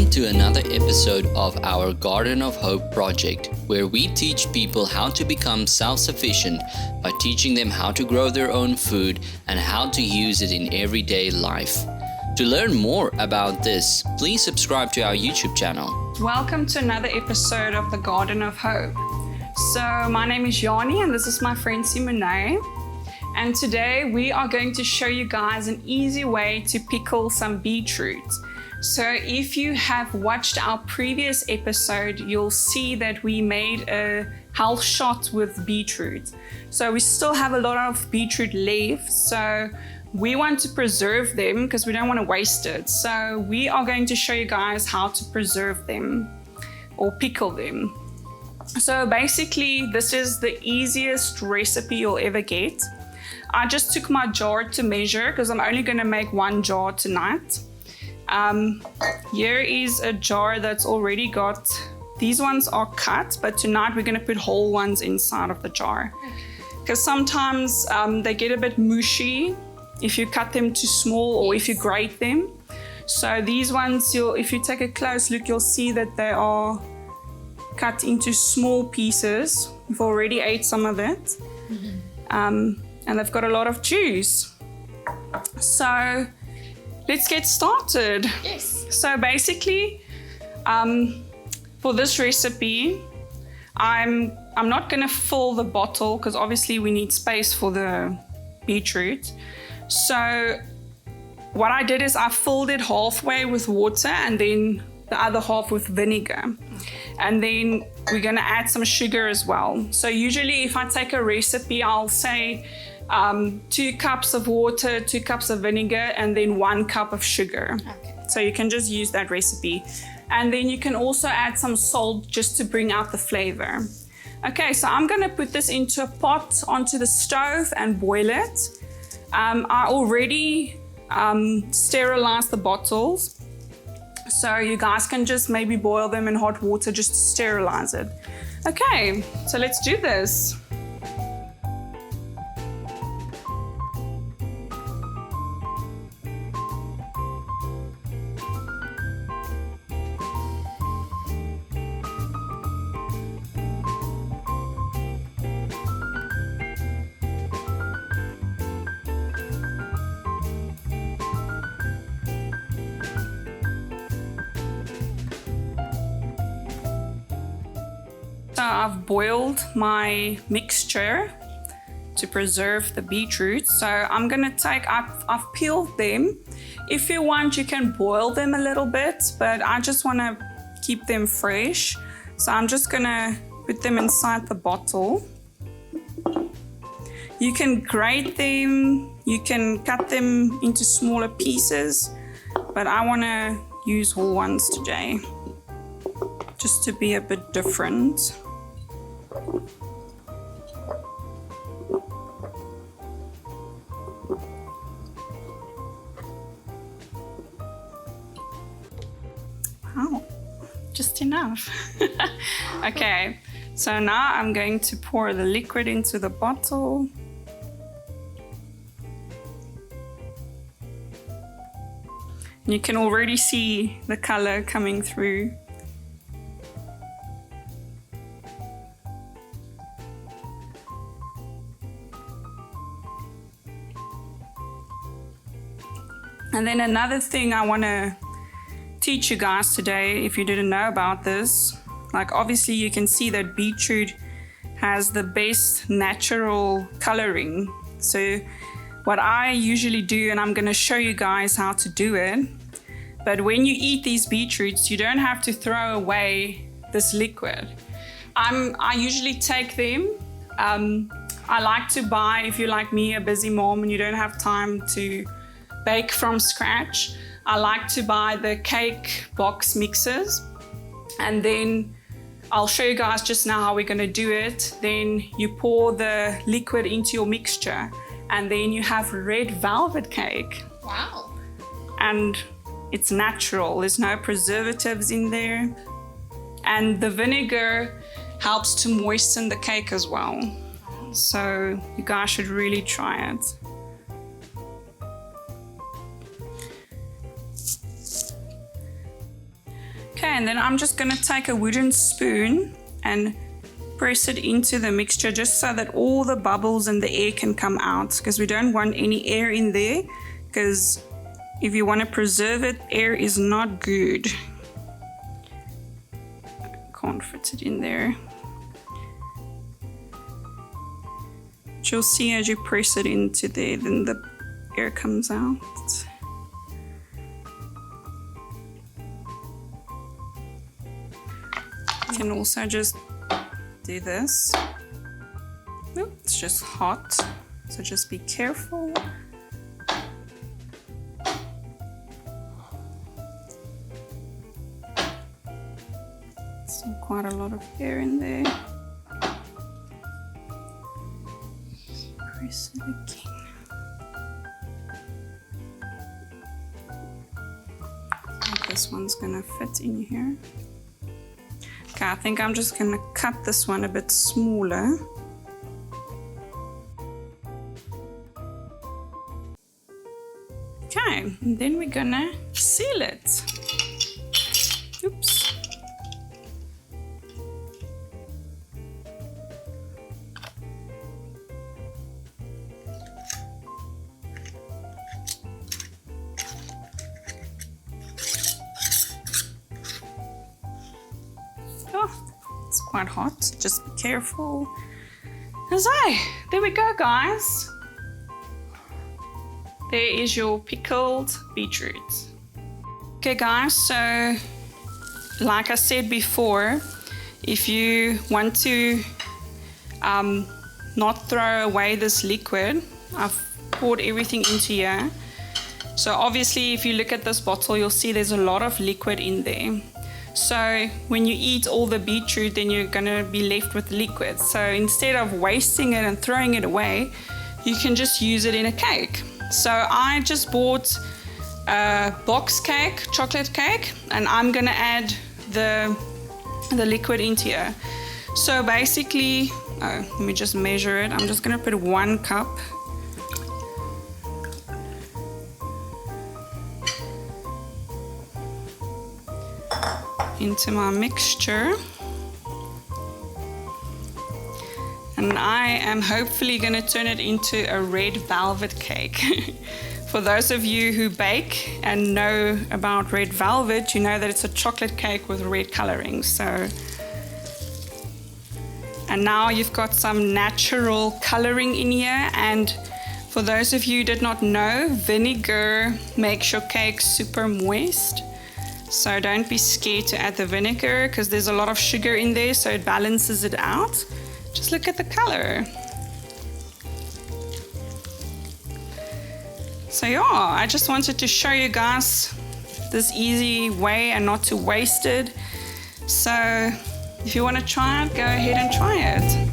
Welcome to another episode of our Garden of Hope project, where we teach people how to become self-sufficient by teaching them how to grow their own food and how to use it in everyday life. To learn more about this, please subscribe to our YouTube channel. Welcome to another episode of the Garden of Hope. So my name is Yani and this is my friend Simone. And today we are going to show you guys an easy way to pickle some beetroot. So if you have watched our previous episode, you'll see that we made a health shot with beetroot. So we still have a lot of beetroot left. So we want to preserve them because we don't want to waste it. So we are going to show you guys how to preserve them or pickle them. So basically, this is the easiest recipe you'll ever get. I just took my jar to measure because I'm only going to make one jar tonight. Here is a jar that's already got, these ones are cut, but tonight we're going to put whole ones inside of the jar. Because sometimes they get a bit mushy if you cut them too small or if you grate them. So these ones, if you take a close look, you'll see that they are cut into small pieces. We've already ate some of it. And they've got a lot of juice. So let's get started. Yes. So basically, for this recipe, I'm not going to fill the bottle because obviously we need space for the beetroot. So what I did is I filled it halfway with water and then the other half with vinegar. And then we're going to add some sugar as well. So usually if I take a recipe, I'll say 2 cups of water, 2 cups of vinegar, and then 1 cup of sugar. Okay. So you can just use that recipe. And then you can also add some salt just to bring out the flavor. Okay, so I'm going to put this into a pot onto the stove and boil it. I already sterilized the bottles. So you guys can just maybe boil them in hot water just to sterilize it. Okay, so let's do this. So I've boiled my mixture to preserve the beetroot. So I'm gonna I've peeled them. If you want, you can boil them a little bit, but I just wanna keep them fresh. So I'm just gonna put them inside the bottle. You can grate them, you can cut them into smaller pieces, but I wanna use whole ones today, just to be a bit different. Oh, just enough. Okay, so now I'm going to pour the liquid into the bottle. You can already see the color coming through. And then another thing I want to teach you guys today, if you didn't know about this, like obviously you can see that beetroot has the best natural coloring. So what I usually do, and I'm going to show you guys how to do it, but when you eat these beetroots, you don't have to throw away this liquid. I usually take them. I like to buy, if you're like me, a busy mom and you don't have time to bake from scratch, I like to buy the cake box mixers, and then I'll show you guys just now how we're going to do it. Then you pour the liquid into your mixture and then you have red velvet cake. Wow. And it's natural, there's no preservatives in there, and the vinegar helps to moisten the cake as well. So you guys should really try it. and then I'm just going to take a wooden spoon and press it into the mixture just so that all the bubbles and the air can come out, because we don't want any air in there, because if you want to preserve it, air is not good. Can't fit it in there. But you'll see as you press it into there, then the air comes out. You can also just do this. Oop, it's just hot, so just be careful. Still quite a lot of air in there. Press it again. I think this one's gonna fit in here. Okay, I think I'm just gonna cut this one a bit smaller. Okay, and then we're gonna seal it. Oops. Oh, it's quite hot, just be careful. There we go, guys. There is your pickled beetroot. Okay guys, so like I said before, if you want to not throw away this liquid, I've poured everything into here. So obviously if you look at this bottle, you'll see there's a lot of liquid in there. So when you eat all the beetroot, then you're gonna be left with liquid. So instead of wasting it and throwing it away, you can just use it in a cake. So I just bought a box cake, chocolate cake, and I'm gonna add the liquid into here. So basically, let me just measure it. I'm just gonna put 1 cup. Into my mixture. And I am hopefully going to turn it into a red velvet cake. For those of you who bake and know about red velvet, you know that it's a chocolate cake with red coloring. So, and now you've got some natural coloring in here. And for those of you who did not know, vinegar makes your cake super moist. So don't be scared to add the vinegar, because there's a lot of sugar in there, so it balances it out. Just look at the color. So yeah, I just wanted to show you guys this easy way and not to waste it. So if you want to try it, go ahead and try it.